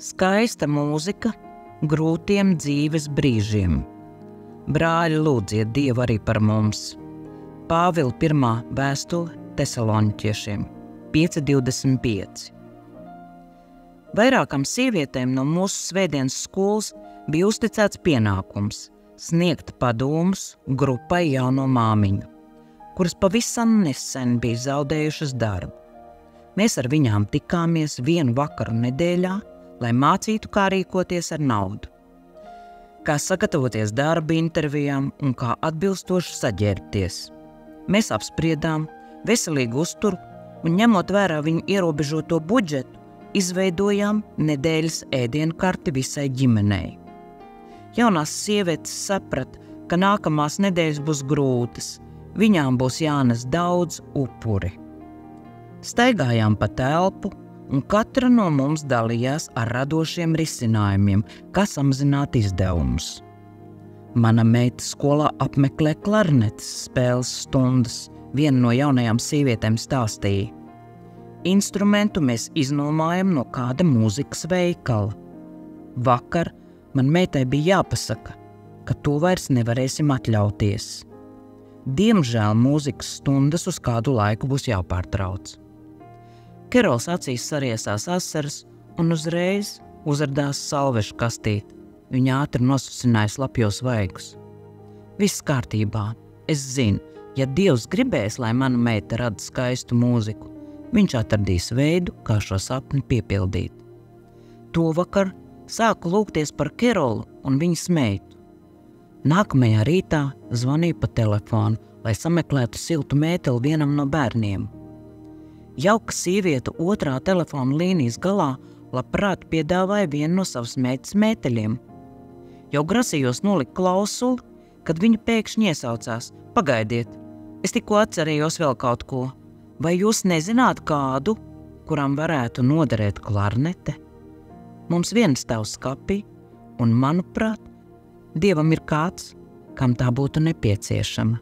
Skaista mūzika grūtiem dzīves brīžiem. Brāļi, lūdziet Dievu arī par mums. Pāvila 1. vēstule Tesaloniķiešiem 5:25. Vairākām sievietēm no mūsu svētdienas skolas bija uzticēts pienākums sniegt padomus grupai jauno māmiņu, kuras pavisam nesen bija zaudējušas darbu. Mēs ar viņām tikāmies vienu vakaru nedēļā, lai mācītu, kā rīkoties ar naudu, kā sagatavoties darba intervijām un kā atbilstoši saģērbties. Mēs apspriedām veselīgu uzturu un, ņemot vērā viņu ierobežoto budžetu, izveidojām nedēļas ēdienu karti visai ģimenei. Jaunās sievietes saprata, ka nākamās nedēļas būs grūtas, viņām būs jānes daudz upuri. Staigājām pa telpu, un katra no mums dalījās ar radošiem risinājumiem, kā samazināt izdevumus. Mana meita skolā apmeklē klarnetes spēles stundas, viena no jaunajām sievietēm stāstīja. Instrumentu mēs iznomājam no kāda mūzikas veikala. Vakar man meitai bija jāpasaka, ka to vairs nevarēsim atļauties. Diemžēl mūzikas stundas uz kādu laiku būs jāpārtrauc. Kerols acīs sariesās asaras un uzreiz uzradās salvešu kastīti. Viņa ātri nosusināja slapjos vaigus. Viss kārtībā. Es zinu, ja Dievs gribēs, lai mana meita rada skaistu mūziku, viņš atradīs veidu, kā šo sapni piepildīt. Tovakar sāku lūgties par Kerolu un viņas meitu. Nākamajā rītā zvanīju pa telefonu, lai sameklētu siltu mēteli vienam no bērniem. Jauka sieviete otrā telefona līnijas galā labprāt piedāvāja vienu no savas meitas mēteļiem. Jau grasījos nolikt klausuli, kad viņa pēkšņi iesaucās. Pagaidiet, es tikko atcerējos vēl kaut ko. Vai jūs nezināt kādu, kuram varētu noderēt klarnete? Mums viens stāv skapī, un, manuprāt, Dievam ir kāds, kam tā būtu nepieciešama.